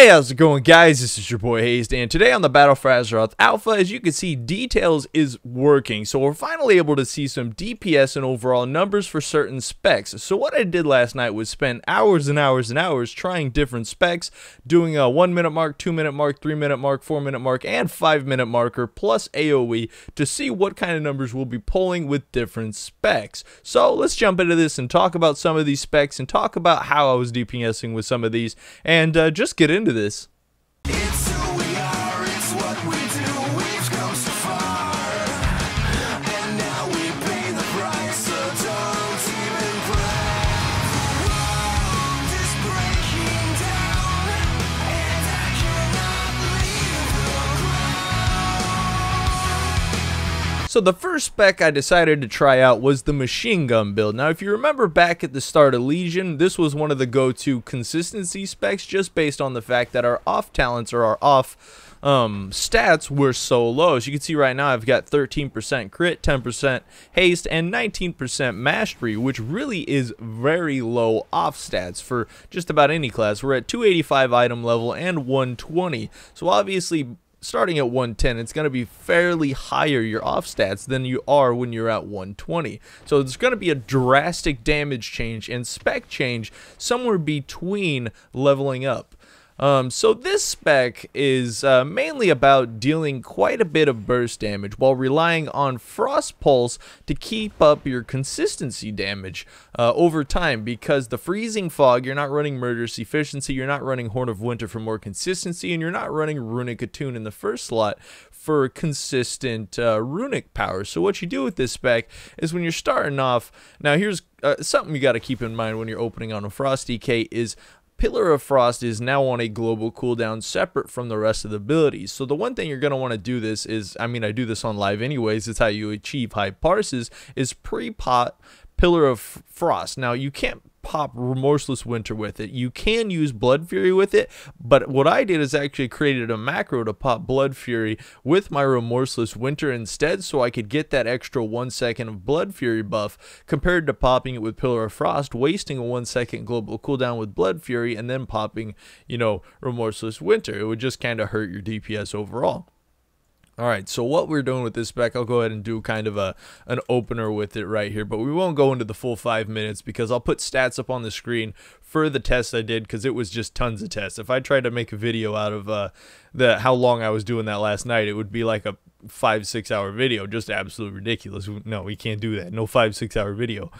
Hey, how's it going, guys? This is your boy Hazzed, and today on the Battle for Azeroth Alpha, as you can see, Details is working. So we're finally able to see some DPS and overall numbers for certain specs. So what I did last night was spend hours and hours and hours trying different specs, doing a 1 minute mark, 2 minute mark, 3 minute mark, 4 minute mark, and 5 minute marker, plus AoE, to see what kind of numbers we'll be pulling with different specs. So let's jump into this and talk about some of these specs and talk about how I was DPSing with some of these, and just get into this. It's who we are, it's what we do, we've come so far, and now we pay the price, so don't even cry. The world is breaking down, and I cannot leave the ground. So the first spec I decided to try out was the machine gun build. Now if you remember back at the start of Legion, this was one of the go-to consistency specs just based on the fact that our off talents or our off stats were so low. As you can see right now, I've got 13% crit, 10% haste, and 19% mastery, which really is very low off stats for just about any class. We're at 285 item level and 120. So obviously, starting at 110, it's going to be fairly higher your off stats than you are when you're at 120. So it's going to be a drastic damage change and spec change somewhere between leveling up. So this spec is mainly about dealing quite a bit of burst damage while relying on Frost Pulse to keep up your consistency damage over time, because the Freezing Fog, you're not running Murderous Efficiency, you're not running Horn of Winter for more consistency, and you're not running Runic Attune in the first slot for consistent runic power. So what you do with this spec is when you're starting off, now here's something you got to keep in mind when you're opening on a Frost DK is Pillar of Frost is now on a global cooldown separate from the rest of the abilities. So the one thing you're going to want to do this is, I mean, I do this on live anyways, it's how you achieve high parses, is pre-pot Pillar of Frost. Now you can't pop Remorseless Winter with it. You can use Blood Fury with it, but what I did is actually created a macro to pop Blood Fury with my Remorseless Winter instead, so I could get that extra 1 second of Blood Fury buff compared to popping it with Pillar of Frost, wasting a 1 second global cooldown with Blood Fury and then popping, you know, Remorseless Winter. It would just kind of hurt your DPS overall. Alright, so what we're doing with this spec, I'll go ahead and do kind of an opener with it right here, but we won't go into the full 5 minutes because I'll put stats up on the screen for the test I did, because it was just tons of tests. If I tried to make a video out of how long I was doing that last night, it would be like a 5-6 hour video, just absolutely ridiculous. No, we can't do that. No 5-6 hour video.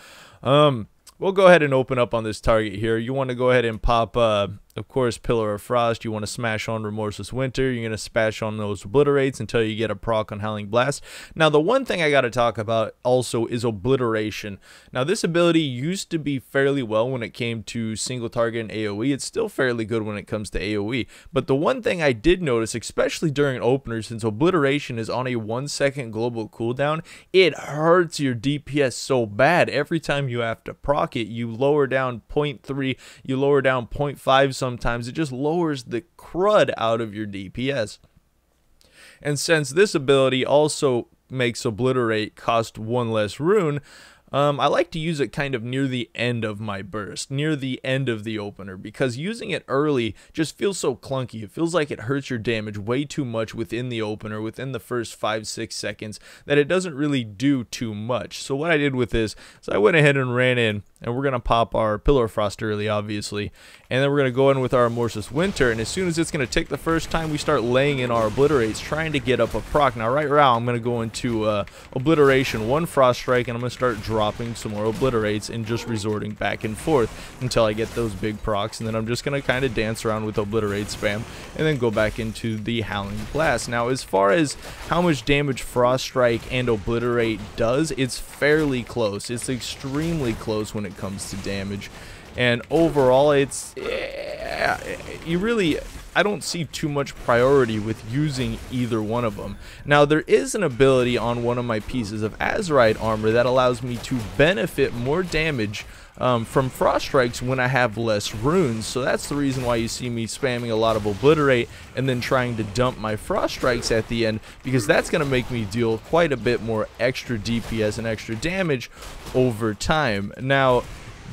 We'll go ahead and open up on this target here. You want to go ahead and pop, of course, Pillar of Frost. You want to smash on Remorseless Winter. You're going to smash on those Obliterates until you get a proc on Howling Blast. Now, the one thing I got to talk about also is Obliteration. Now, this ability used to be fairly well when it came to single target and AoE. It's still fairly good when it comes to AoE. But the one thing I did notice, especially during opener, since Obliteration is on a 1 second global cooldown, it hurts your DPS so bad. Every time you have to proc it, you lower down 0.3, you lower down 0.5 sometimes. It just lowers the crud out of your DPS. And since this ability also makes Obliterate cost 1 less rune, I like to use it kind of near the end of my burst, near the end of the opener, because using it early just feels so clunky. It feels like it hurts your damage way too much within the opener, within the first 5-6 seconds, that it doesn't really do too much. So what I did with this is I went ahead and ran in, and we're going to pop our Pillar of Frost early, obviously, and then we're going to go in with our Remorseless Winter, and as soon as it's going to tick the first time, we start laying in our Obliterates, trying to get up a proc. Now right now, I'm going to go into Obliteration, 1 Frost Strike, and I'm going to start dropping some more Obliterates and just resorting back and forth until I get those big procs, and then I'm just going to kind of dance around with Obliterate spam and then go back into the Howling Blast. Now, as far as how much damage Frost Strike and Obliterate does, it's fairly close. It's extremely close when it comes to damage, and overall it's I don't see too much priority with using either one of them. Now, there is an ability on one of my pieces of Azerite armor that allows me to benefit more damage from Frost Strikes when I have less runes. So that's the reason why you see me spamming a lot of Obliterate and then trying to dump my Frost Strikes at the end, because that's going to make me deal quite a bit more extra DPS and extra damage over time. Now,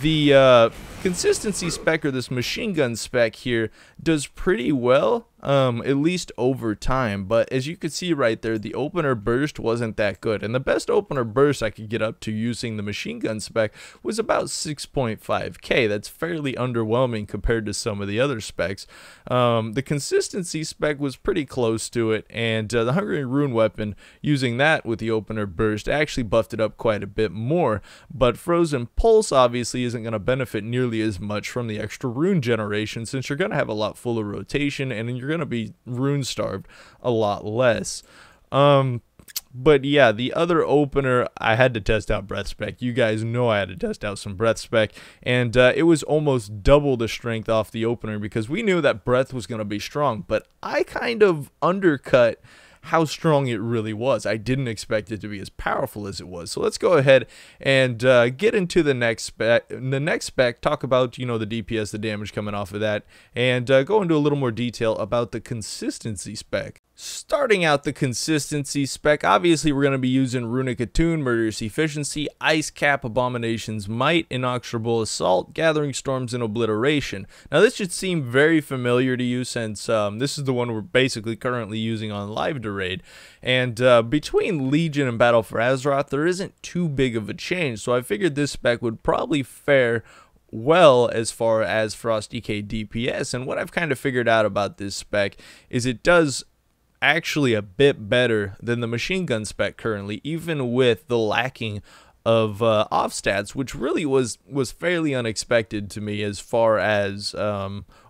the consistency spec, or this machine gun spec here, does pretty well, at least over time. But as you can see right there, the opener burst wasn't that good, and the best opener burst I could get up to using the machine gun spec was about 6.5k. That's fairly underwhelming compared to some of the other specs. The consistency spec was pretty close to it, and the Hungry Rune weapon, using that with the opener burst, actually buffed it up quite a bit more. But Frozen Pulse obviously isn't going to benefit nearly as much from the extra rune generation, since you're going to have a lot fuller rotation and you're going to be rune starved a lot less. But yeah, the other opener, I had to test out breath spec. You guys know I had to test out some breath spec, and it was almost double the strength off the opener, because we knew that breath was going to be strong, but I kind of undercut how strong it really was. I didn't expect it to be as powerful as it was. So let's go ahead and get into the next spec. Talk about, you know, the DPS, the damage coming off of that, and go into a little more detail about the consistency spec. Starting out the consistency spec, obviously we're going to be using Runic Attune, Murderous Efficiency, Ice Cap, Abomination's Might, Inexorable Assault, Gathering Storms, and Obliteration. Now this should seem very familiar to you, since this is the one we're basically currently using on Live to Raid. And between Legion and Battle for Azeroth, there isn't too big of a change, so I figured this spec would probably fare well as far as Frost DK DPS. And what I've kind of figured out about this spec is it does actually a bit better than the machine gun spec currently, even with the lacking of off stats, which really was fairly unexpected to me as far as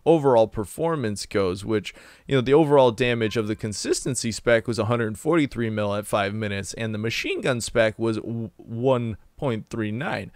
overall performance goes. Which, you know, the overall damage of the consistency spec was 143 mil at 5 minutes, and the machine gun spec was 1.39.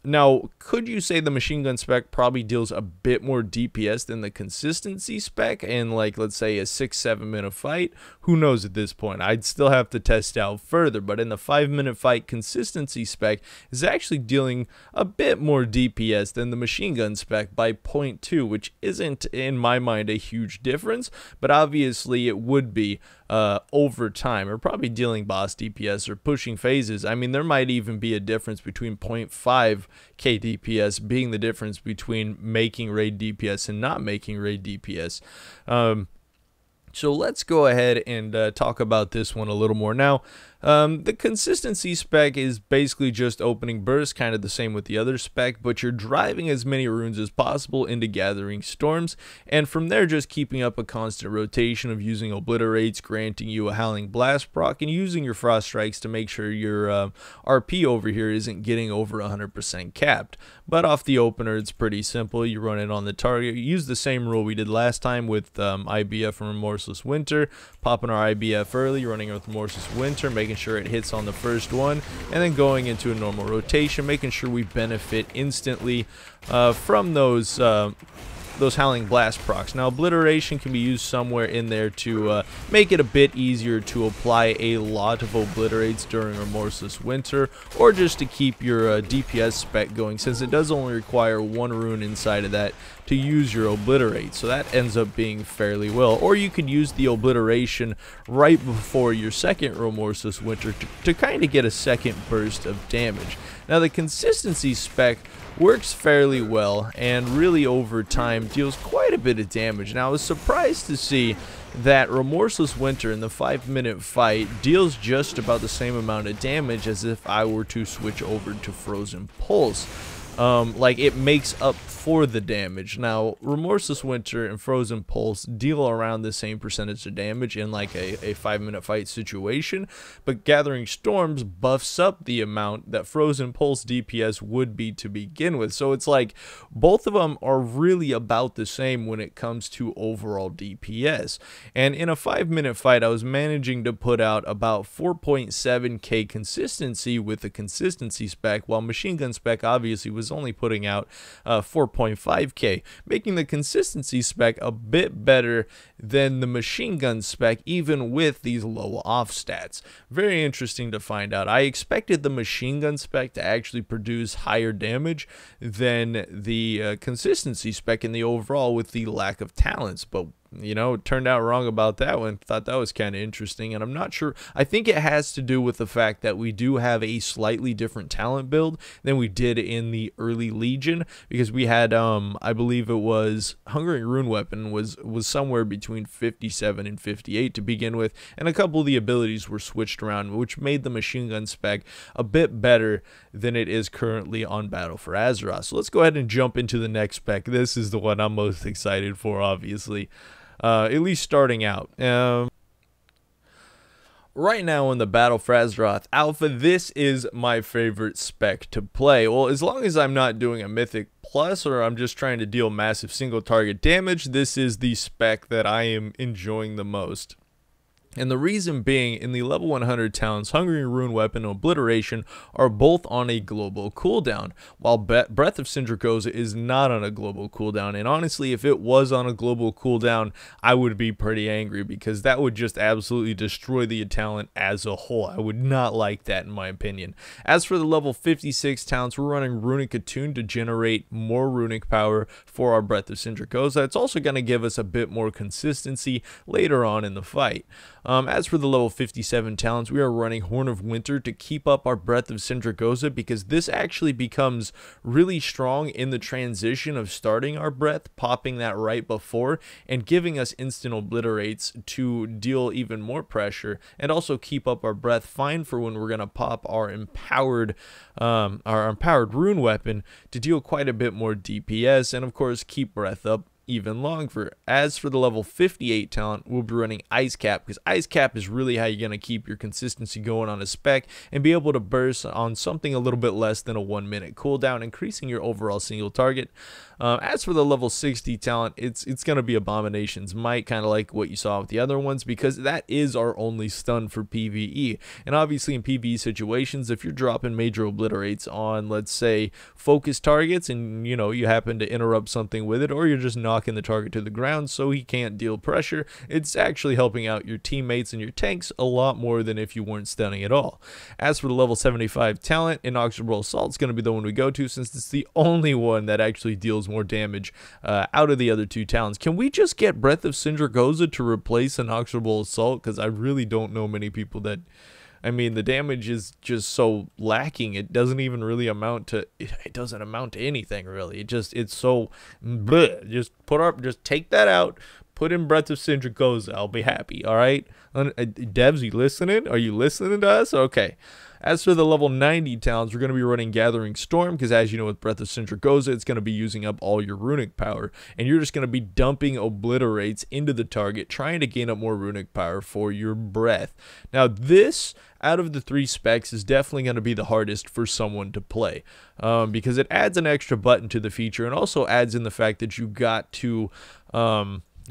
Now, could you say the machine gun spec probably deals a bit more DPS than the consistency spec in, like, let's say a 6-7 minute fight? Who knows at this point? I'd still have to test out further, but in the 5 minute fight, consistency spec is actually dealing a bit more DPS than the machine gun spec by 0.2, which isn't, in my mind, a huge difference, but obviously it would be over time, or probably dealing boss DPS or pushing phases. I mean, there might even be a difference between 0.5k DPS being the difference between making raid DPS and not making raid DPS. So let's go ahead and talk about this one a little more. Now, the consistency spec is basically just opening burst, kind of the same with the other spec, but you're driving as many runes as possible into Gathering Storms, and from there just keeping up a constant rotation of using Obliterates, granting you a Howling Blast proc, and using your Frost Strikes to make sure your RP over here isn't getting over 100% capped. But off the opener, it's pretty simple. You run it on the target. You use the same rule we did last time with IBF and Remorseless Winter, popping our IBF early, running with Remorseless Winter, making sure it hits on the first one, and then going into a normal rotation, making sure we benefit instantly from those Howling Blast procs. Now, Obliteration can be used somewhere in there to make it a bit easier to apply a lot of Obliterates during Remorseless Winter, or just to keep your DPS spec going, since it does only require one rune inside of that to use your Obliterate, so that ends up being fairly well. Or you could use the Obliteration right before your second Remorseless Winter to kind of get a second burst of damage. Now, the consistency spec works fairly well, and really over time deals quite a bit of damage. Now, I was surprised to see that Remorseless Winter in the 5 minute fight deals just about the same amount of damage as if I were to switch over to Frozen Pulse. Like, it makes up for the damage. Now, Remorseless Winter and Frozen Pulse deal around the same percentage of damage in like a 5 minute fight situation, but Gathering Storms buffs up the amount that Frozen Pulse DPS would be to begin with. So it's like both of them are really about the same when it comes to overall DPS. And in a 5 minute fight, I was managing to put out about 4.7k consistency with the consistency spec, while machine gun spec obviously was only putting out 4.5k, making the consistency spec a bit better than the machine gun spec, even with these low off stats. Very interesting to find out. I expected the machine gun spec to actually produce higher damage than the consistency spec in the overall, with the lack of talents, but you know, turned out wrong about that one. Thought that was kind of interesting, and I'm not sure. I think it has to do with the fact that we do have a slightly different talent build than we did in the early Legion, because we had, I believe it was Hungering Rune Weapon was somewhere between 57 and 58 to begin with, and a couple of the abilities were switched around, which made the machine gun spec a bit better than it is currently on Battle for Azeroth. So let's go ahead and jump into the next spec. This is the one I'm most excited for, obviously. At least starting out. Right now in the Battle for Azeroth Alpha, this is my favorite spec to play. Well, as long as I'm not doing a Mythic Plus or I'm just trying to deal massive single target damage, this is the spec that I am enjoying the most. And the reason being, in the level 100 talents, Hungering Rune Weapon and Obliteration are both on a global cooldown, while Breath of Sindragosa is not on a global cooldown. And honestly, if it was on a global cooldown, I would be pretty angry, because that would just absolutely destroy the talent as a whole. I would not like that, in my opinion. As for the level 56 talents, we're running Runic Attune to generate more runic power for our Breath of Sindragosa. It's also going to give us a bit more consistency later on in the fight. As for the level 57 talents, we are running Horn of Winter to keep up our Breath of Sindragosa, because this actually becomes really strong in the transition of starting our breath, popping that right before, and giving us instant obliterates to deal even more pressure, and also keep up our breath fine for when we're going to pop our empowered rune weapon to deal quite a bit more DPS, and of course keep breath up even longer. As for the level 58 talent, we'll be running Ice Cap, because Ice Cap is really how you're going to keep your consistency going on a spec and be able to burst on something a little bit less than a 1 minute cooldown, increasing your overall single target. As for the level 60 talent, it's going to be Abomination's Might, kind of like what you saw with the other ones, because that is our only stun for PvE. And obviously in PvE situations, if you're dropping major obliterates on, let's say, focus targets, and you know, you happen to interrupt something with it, or you're just knocking the target to the ground so he can't deal pressure, it's actually helping out your teammates and your tanks a lot more than if you weren't stunning at all. As for the level 75 talent, Inexorable Assault is going to be the one we go to, since it's the only one that actually deals more damage out of the other two talents. Can we just get Breath of Sindragosa to replace Inexorable Assault? Because I really don't know many people that... I mean, the damage is just so lacking. It doesn't even really amount to... It doesn't amount to anything, really. It's so... Bleh. Just take that out. Put in Breath of Sindragosa. I'll be happy, alright? Devs, you listening? Are you listening to us? Okay. As for the level 90 talents, we're going to be running Gathering Storm, because as you know, with Breath of Sindragosa, it's going to be using up all your runic power, and you're just going to be dumping obliterates into the target, trying to gain up more runic power for your breath. Now this, out of the three specs, is definitely going to be the hardest for someone to play, because it adds an extra button to the feature, and also adds in the fact that you got to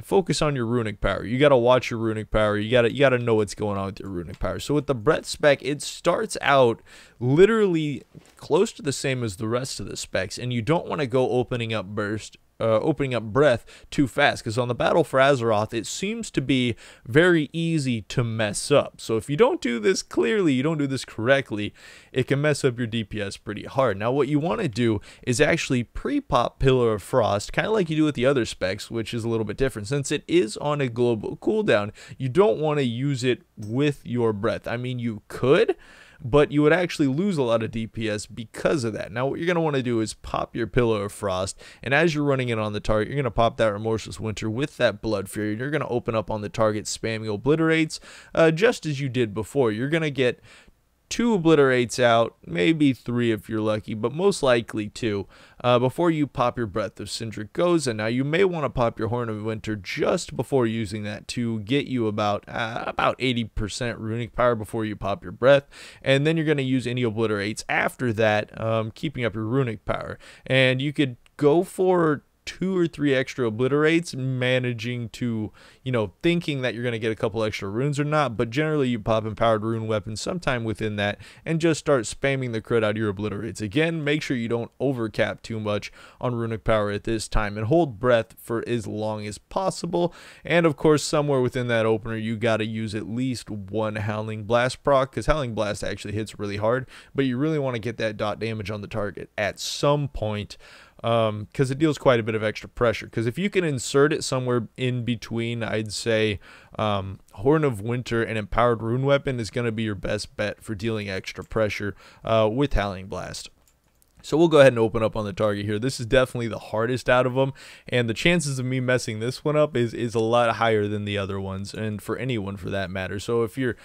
focus on your runic power. You got to watch your runic power. You got to know what's going on with your runic power. So with the breath spec, it starts out literally close to the same as the rest of the specs, and you don't want to go opening up breath too fast, because on the Battle for Azeroth, it seems to be very easy to mess up. So if you don't do this clearly, you don't do this correctly, it can mess up your DPS pretty hard. Now what you want to do is actually pre-pop Pillar of Frost, kind of like you do with the other specs, which is a little bit different. Since it is on a global cooldown, you don't want to use it with your breath. I mean, you could, but you would actually lose a lot of DPS because of that. Now what you're going to want to do is pop your Pillar of Frost, and as you're running it on the target, you're going to pop that Remorseless Winter with that Blood Fury, and you're going to open up on the target spamming obliterates, just as you did before. You're going to get 2 obliterates out, maybe 3 if you're lucky, but most likely 2, before you pop your Breath of Sindragosa. Now you may want to pop your Horn of Winter just before using that to get you about 80% runic power before you pop your breath, and then you're going to use any obliterates after that, keeping up your runic power. And you could go for 2 or 3 extra obliterates, managing to, you know, thinking that you're going to get a couple extra runes or not, but generally you pop empowered rune weapons sometime within that and just start spamming the crit out of your obliterates. Again, make sure you don't overcap too much on runic power at this time, and hold breath for as long as possible. And of course, somewhere within that opener, you got to use at least 1 Howling Blast proc, because Howling Blast actually hits really hard, but you really want to get that dot damage on the target at some point because it deals quite a bit of extra pressure. Because if you can insert it somewhere in between, I'd say Horn of Winter and Empowered Rune Weapon is going to be your best bet for dealing extra pressure with Howling Blast. So we'll go ahead and open up on the target here. This is definitely the hardest out of them, and the chances of me messing this one up is a lot higher than the other ones, and for anyone for that matter. So if you're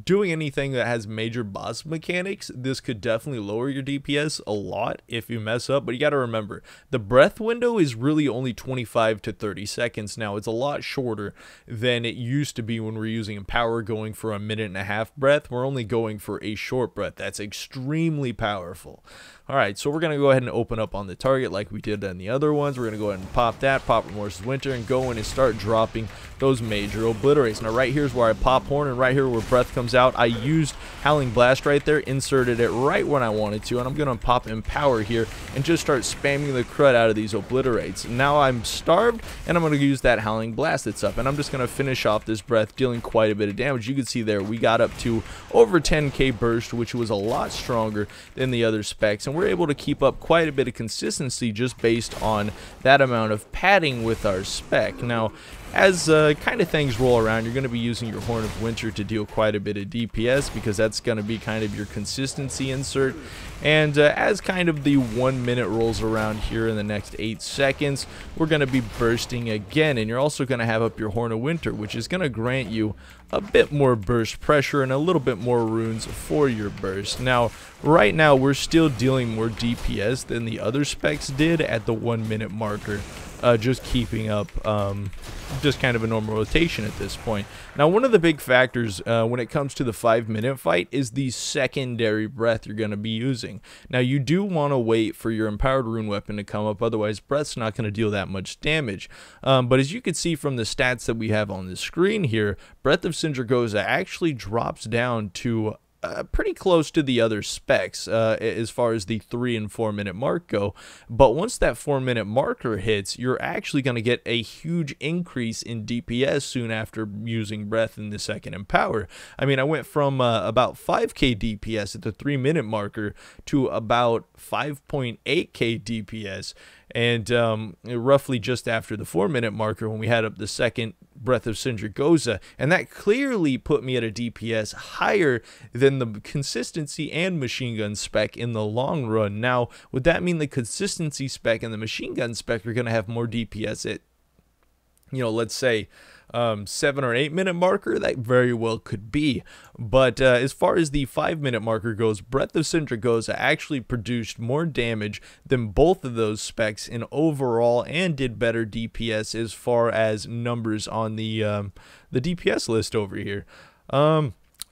doing anything that has major boss mechanics, this could definitely lower your DPS a lot if you mess up. But you got to remember, the breath window is really only 25 to 30 seconds now. It's a lot shorter than it used to be when we're using Empower, going for a 1.5-minute breath. We're only going for a short breath. That's extremely powerful. Alright, so we're going to go ahead and open up on the target like we did on the other ones. We're going to go ahead and pop that, pop Remorse's Winter, and go in and start dropping those major obliterates. Now right here's where I pop Horn, and right here where breath comes out, I used Howling Blast right there, inserted it right when I wanted to, and I'm going to pop Empower here and just start spamming the crud out of these obliterates. Now I'm starved, and I'm going to use that Howling Blast that's up, and I'm just going to finish off this breath, dealing quite a bit of damage. You can see there we got up to over 10k burst, which was a lot stronger than the other specs, and we're able to keep up quite a bit of consistency just based on that amount of padding with our spec. Now, as kind of things roll around, you're going to be using your Horn of Winter to deal quite a bit of DPS, because that's going to be kind of your consistency insert. And as kind of the 1 minute rolls around here in the next 8 seconds, we're going to be bursting again, and you're also going to have up your Horn of Winter, which is going to grant you a bit more burst pressure and a little bit more runes for your burst. Now, right now, we're still dealing more DPS than the other specs did at the 1 minute marker. Just keeping up just kind of a normal rotation at this point. Now, one of the big factors when it comes to the 5-minute fight is the secondary breath you're going to be using. Now, you do want to wait for your Empowered Rune Weapon to come up, otherwise breath's not going to deal that much damage. But as you can see from the stats that we have on the screen here, Breath of Sindragosa actually drops down to pretty close to the other specs as far as the 3 and 4 minute mark go. But once that 4 minute marker hits, you're actually going to get a huge increase in DPS soon after using breath in the second Empower. I mean, I went from about 5k DPS at the 3 minute marker to about 5.8k DPS, and roughly just after the 4 minute marker when we had up the second Breath of Sindragosa, and that clearly put me at a DPS higher than the consistency and machine gun spec in the long run. Now, would that mean the consistency spec and the machine gun spec are going to have more DPS at, you know, let's say 7 or 8 minute marker? That very well could be. But as far as the 5 minute marker goes, Breath of Sindragosa actually produced more damage than both of those specs in overall, and did better DPS as far as numbers on the DPS list over here.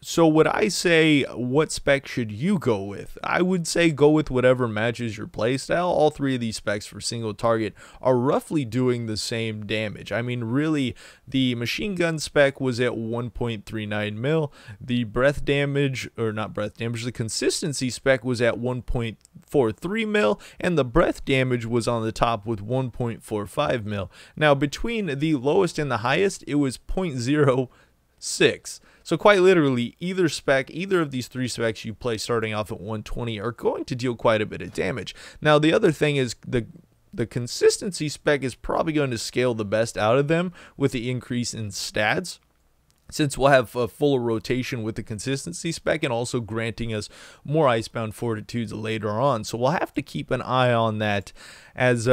So would I say, what spec should you go with? I would say go with whatever matches your playstyle. All three of these specs for single target are roughly doing the same damage. I mean, really, the machine gun spec was at 1.39 mil. The breath damage, or not breath damage, the consistency spec was at 1.43 mil, and the breath damage was on the top with 1.45 mil. Now, between the lowest and the highest, it was 0.06. So quite literally, either of these three specs you play starting off at 120 are going to deal quite a bit of damage. Now, the other thing is the consistency spec is probably going to scale the best out of them with the increase in stats, since we'll have a full rotation with the consistency spec and also granting us more Icebound Fortitudes later on. So we'll have to keep an eye on that as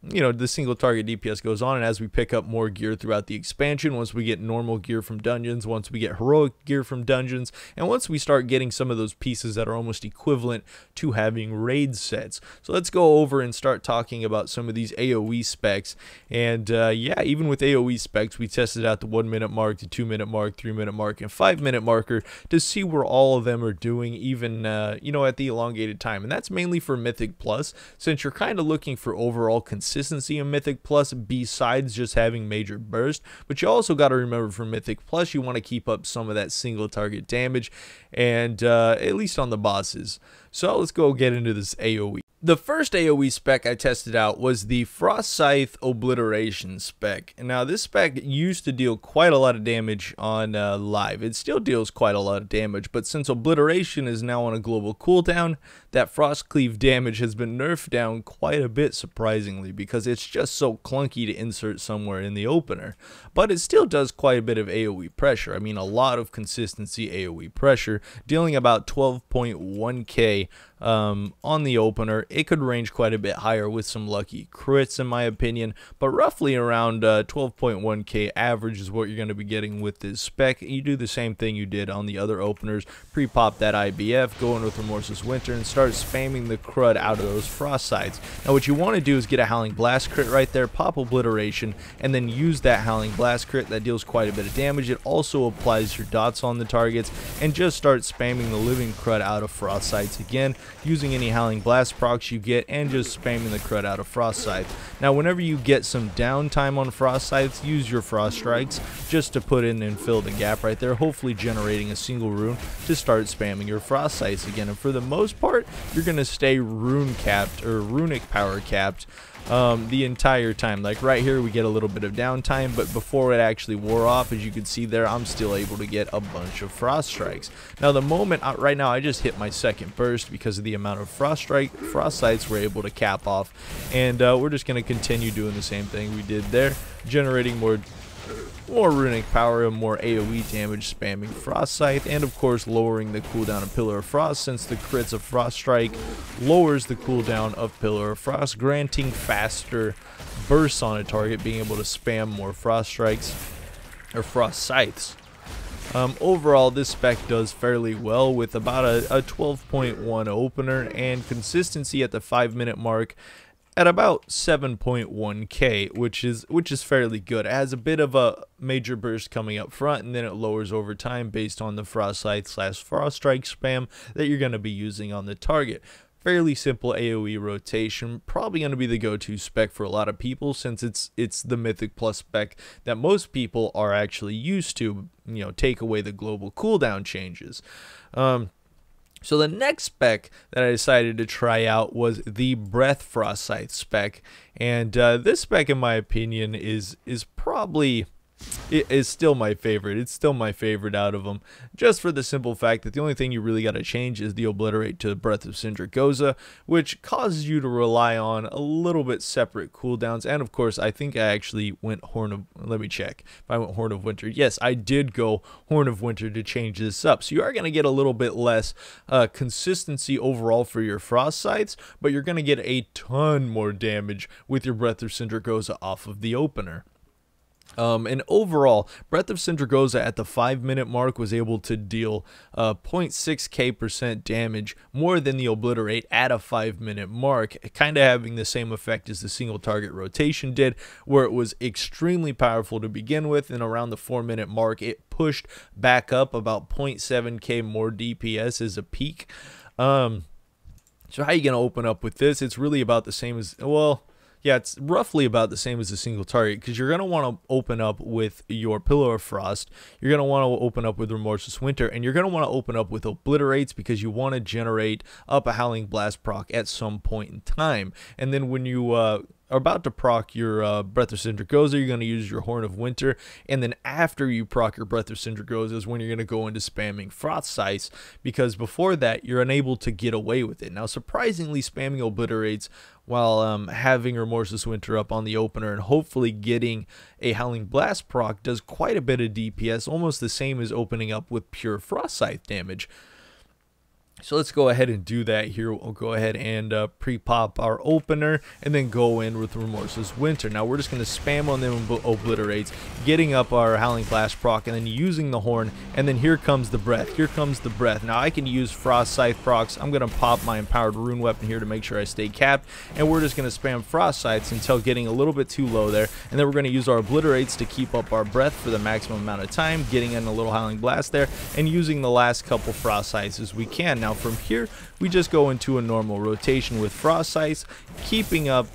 you know, the single target DPS goes on, and as we pick up more gear throughout the expansion, once we get normal gear from dungeons, once we get heroic gear from dungeons, and once we start getting some of those pieces that are almost equivalent to having raid sets. So let's go over and start talking about some of these AoE specs. And yeah, even with AoE specs, we tested out the 1 minute mark, the 2 minute mark, 3 minute mark, and 5 minute marker to see where all of them are doing, even you know, at the elongated time. And that's mainly for Mythic Plus, since you're kind of looking for overall consistency in Mythic Plus besides just having major burst. But you also got to remember, for Mythic Plus, you want to keep up some of that single target damage, and at least on the bosses. So let's go get into this AoE. The first AoE spec I tested out was the Frost Scythe Obliteration spec. Now, this spec used to deal quite a lot of damage on live. It still deals quite a lot of damage, but since Obliteration is now on a global cooldown, that Frost Cleave damage has been nerfed down quite a bit, surprisingly, because it's just so clunky to insert somewhere in the opener. But it still does quite a bit of AoE pressure. I mean, a lot of consistency AoE pressure, dealing about 12.1k on the opener. It could range quite a bit higher with some lucky crits, in my opinion, but roughly around 12.1k average is what you're going to be getting with this spec. You do the same thing you did on the other openers, pre-pop that IBF, go in with Remorseless Winter, and start spamming the crud out of those frost sites. Now what you want to do is get a Howling Blast crit right there, pop Obliteration, and then use that Howling Blast crit. That deals quite a bit of damage. It also applies your dots on the targets, and just start spamming the living crud out of frost sites again, using any Howling Blast procs you get, and just spamming the crud out of frost sites. Now whenever you get some downtime on frost sites, use your frost strikes just to put in and fill the gap right there, hopefully generating a single rune to start spamming your frost sites again. And for the most part, you're going to stay rune capped or runic power capped the entire time. Like right here we get a little bit of downtime, but before it actually wore off, as you can see there, I'm still able to get a bunch of frost strikes. Now the moment right now I just hit my second burst because of the amount of frost sites we're able to cap off, and we're just going to continue doing the same thing we did there, generating more runic power and more AoE damage, spamming Frost Scythe, and of course lowering the cooldown of Pillar of Frost, since the crits of Frost Strike lowers the cooldown of Pillar of Frost, granting faster bursts on a target, being able to spam more Frost Strikes or Frost Scythes. Overall, this spec does fairly well with about a 12.1 opener and consistency at the 5-minute mark at about 7.1k, which is fairly good. It has a bit of a major burst coming up front, and then it lowers over time based on the Frost Scythe / Frost Strike spam that you're going to be using on the target. Fairly simple AoE rotation, probably going to be the go-to spec for a lot of people, since it's the Mythic Plus spec that most people are actually used to, you know, take away the global cooldown changes. So the next spec that I decided to try out was the Breath Frost Scythe spec, and this spec, in my opinion, is probably... it is still my favorite. It's still my favorite out of them, just for the simple fact that the only thing you really got to change is the Obliterate to Breath of Sindragosa, which causes you to rely on a little bit separate cooldowns. And of course, I think I actually went Horn of... let me check if I went Horn of Winter. Yes, I did go Horn of Winter to change this up. So you are going to get a little bit less consistency overall for your Frost Scythes, but you're going to get a ton more damage with your Breath of Sindragosa off of the opener. And overall, Breath of Sindragosa at the 5-minute mark was able to deal 0.6k% damage more than the Obliterate at a 5-minute mark, kind of having the same effect as the single target rotation did, where it was extremely powerful to begin with, and around the 4-minute mark it pushed back up about 0.7k more DPS as a peak. So how are you going to open up with this? It's really about the same as, well... yeah, it's roughly about the same as a single target, because you're going to want to open up with your Pillar of Frost, you're going to want to open up with Remorseless Winter, and you're going to want to open up with Obliterates, because you want to generate up a Howling Blast proc at some point in time. And then when you are about to proc your Breath of Sindragosa, you're going to use your Horn of Winter, and then after you proc your Breath of Sindragosa is when you're going to go into spamming Frost Scythe, because before that you're unable to get away with it. Now surprisingly, spamming Obliterates while having Remorseless Winter up on the opener and hopefully getting a Howling Blast proc does quite a bit of DPS, almost the same as opening up with pure Frost Scythe damage. So let's go ahead and do that here. We'll go ahead and pre-pop our opener and then go in with Remorseless Winter. Now we're just going to spam on them Obliterates, getting up our Howling Blast proc, and then using the Horn, and then here comes the Breath. Here comes the Breath. Now I can use Frost Scythe procs. I'm going to pop my Empowered Rune Weapon here to make sure I stay capped, and we're just going to spam Frost Scythes until getting a little bit too low there, and then we're going to use our Obliterates to keep up our Breath for the maximum amount of time, getting in a little Howling Blast there, and using the last couple Frost Scythes as we can. Now from here, we just go into a normal rotation with Frost Scythes, keeping up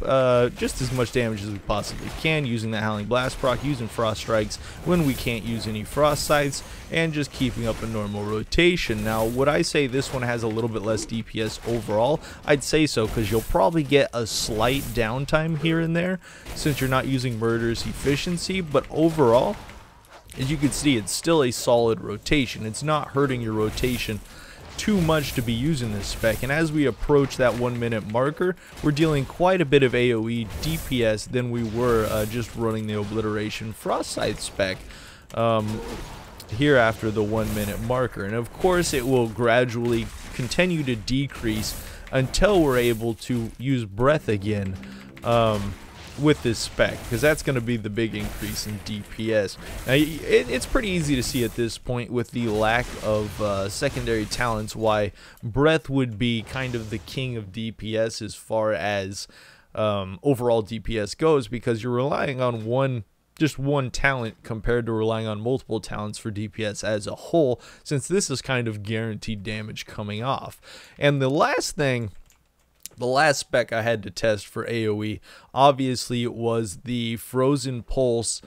just as much damage as we possibly can, using that Howling Blast proc, using Frost Strikes when we can't use any Frost Scythes, and just keeping up a normal rotation. Now, would I say this one has a little bit less DPS overall? I'd say so, because you'll probably get a slight downtime here and there, since you're not using Murderous Efficiency, but overall, as you can see, it's still a solid rotation. It's not hurting your rotation too much to be using this spec, and as we approach that 1 minute marker, we're dealing quite a bit of AoE DPS than we were just running the Obliteration Frostscythe spec here after the 1 minute marker. And of course it will gradually continue to decrease until we're able to use Breath again with this spec, because that's going to be the big increase in DPS. Now, it's pretty easy to see at this point with the lack of secondary talents why Breath would be kind of the king of DPS as far as overall DPS goes, because you're relying on just one talent compared to relying on multiple talents for DPS as a whole, since this is kind of guaranteed damage coming off. And the last spec I had to test for AoE, obviously, was the Frozen Pulse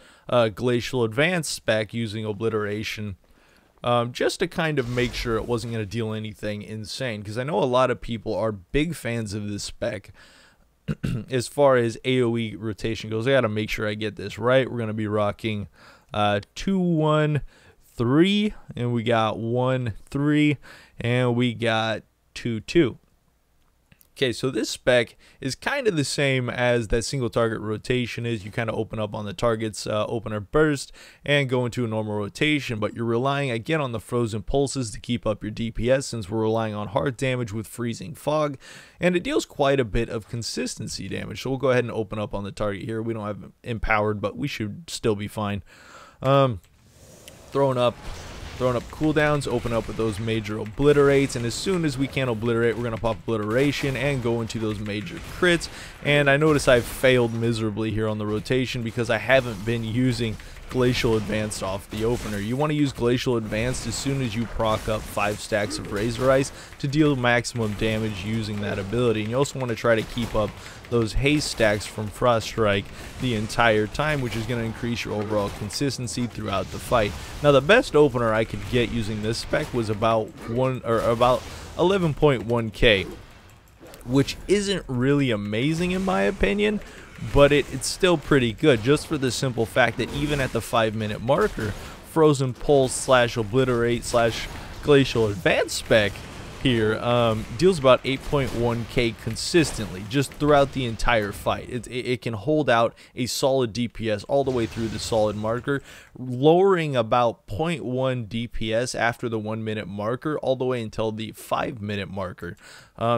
Glacial Advance spec using Obliteration, just to kind of make sure it wasn't going to deal anything insane, because I know a lot of people are big fans of this spec. As far as AoE rotation goes, I got to make sure I get this right. We're going to be rocking 2-1-3, and we got 1-3, and we got 2-2. Okay, so this spec is kind of the same as that single target rotation is. You kind of open up on the target's opener burst and go into a normal rotation, but you're relying again on the frozen pulses to keep up your DPS, since we're relying on hard damage with freezing fog, and it deals quite a bit of consistency damage. So we'll go ahead and open up on the target here. We don't have empowered, but we should still be fine. Throwing up cooldowns, open up with those major obliterates, and as soon as we can obliterate, we're going to pop obliteration and go into those major crits. And I notice I've failed miserably here on the rotation because I haven't been using Glacial Advanced off the opener. You want to use Glacial Advanced as soon as you proc up 5 stacks of Razor Ice to deal maximum damage using that ability. And you also want to try to keep up those haste stacks from Frost Strike the entire time, which is going to increase your overall consistency throughout the fight. Now, the best opener I could get using this spec was about 11.1k, which isn't really amazing in my opinion, but it's still pretty good, just for the simple fact that even at the 5 minute marker, Frozen Pulse / Obliterate / Glacial Advance spec here deals about 8.1k consistently just throughout the entire fight. It can hold out a solid DPS all the way through the solid marker, lowering about 0.1 DPS after the 1 minute marker all the way until the 5 minute marker.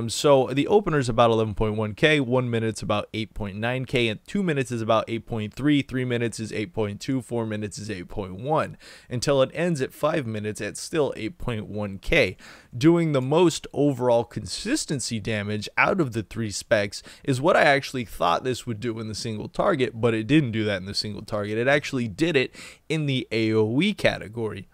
So the opener is about 11.1k, 1 minute's about 8.9k, and 2 minutes is about 8.3, 3 minutes is 8.2, 4 minutes is 8.1, until it ends at 5 minutes at still 8.1k. Doing the most overall consistency damage out of the 3 specs is what I actually thought this would do in the single target, but it didn't do that in the single target. It actually did it in the AoE category.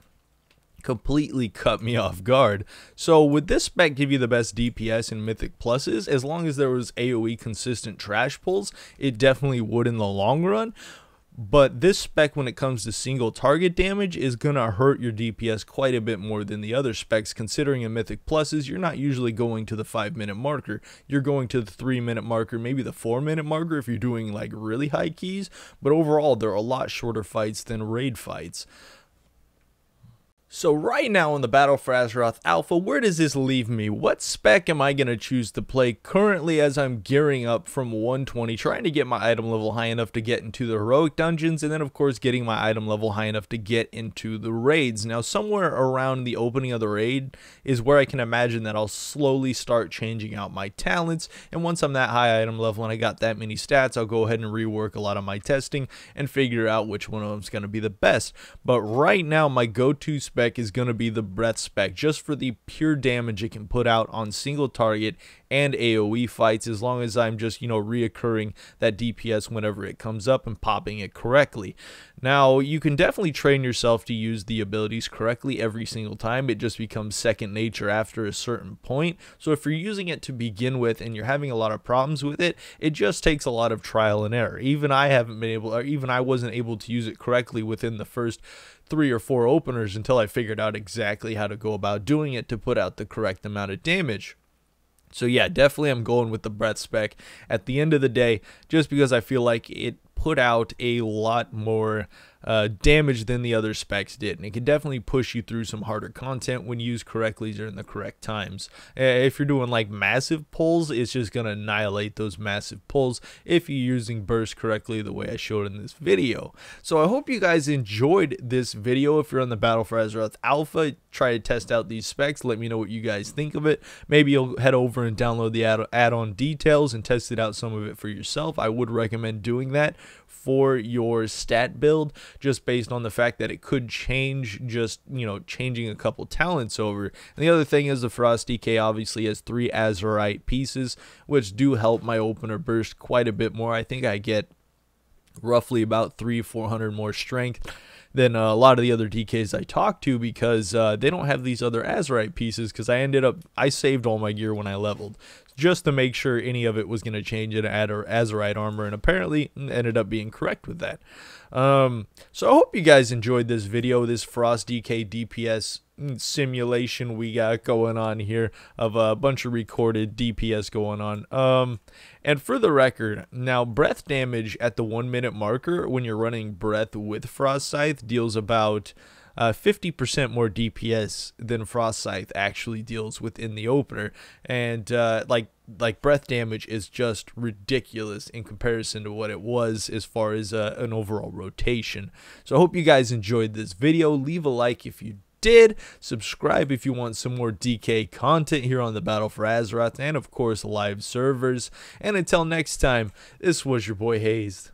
Completely cut me off guard. So would this spec give you the best DPS in Mythic Pluses? As long as there was AoE consistent trash pulls, it definitely would in the long run. But this spec, when it comes to single target damage, is going to hurt your DPS quite a bit more than the other specs, considering in Mythic Pluses, you're not usually going to the 5 minute marker. You're going to the 3 minute marker, maybe the 4 minute marker if you're doing like really high keys. But overall, they're a lot shorter fights than raid fights. So right now in the Battle for Azeroth Alpha, where does this leave me? What spec am I going to choose to play currently as I'm gearing up from 120, trying to get my item level high enough to get into the heroic dungeons, and then of course getting my item level high enough to get into the raids. Now somewhere around the opening of the raid is where I can imagine that I'll slowly start changing out my talents, and once I'm that high item level and I got that many stats, I'll go ahead and rework a lot of my testing and figure out which one of them is going to be the best. But right now my go-to spec is going to be the Breath spec, just for the pure damage it can put out on single target and AoE fights, as long as I'm just, reoccurring that DPS whenever it comes up and popping it correctly. Now, you can definitely train yourself to use the abilities correctly every single time. It just becomes second nature after a certain point. So if you're using it to begin with and you're having a lot of problems with it, it just takes a lot of trial and error. Even I wasn't able to use it correctly within the first 3 or 4 openers until I figured out exactly how to go about doing it to put out the correct amount of damage. So yeah, definitely I'm going with the Breath spec at the end of the day, just because I feel like it put out a lot more damage than the other specs did, and it can definitely push you through some harder content when used correctly during the correct times. If you're doing like massive pulls, it's just gonna annihilate those massive pulls if you're using burst correctly the way I showed in this video. So I hope you guys enjoyed this video. If you're on the Battle for Azeroth Alpha, try to test out these specs. Let me know what you guys think of it. Maybe you'll head over and download the add-on details and test it out, some of it for yourself. I would recommend doing that for your stat build, just based on the fact that it could change, just, you know, changing a couple talents over. And the other thing is the Frost DK obviously has 3 Azerite pieces, which do help my opener burst quite a bit more. I think I get roughly about 300-400 more strength than a lot of the other DKs I talked to, because they don't have these other Azerite pieces, because I saved all my gear when I leveled, just to make sure any of it was going to change into Azerite armor, and apparently ended up being correct with that. So I hope you guys enjoyed this video, this Frost DK DPS simulation we got going on here, of a bunch of recorded DPS going on. And for the record, now breath damage at the 1 minute marker when you're running breath with Frost Scythe deals about 50% more DPS than Frost Scythe actually deals within the opener, and like breath damage is just ridiculous in comparison to what it was as far as an overall rotation. So I hope you guys enjoyed this video. Leave a like if you did, subscribe if you want some more DK content here on the Battle for Azeroth, and of course live servers. And until next time, this was your boy Hazzed.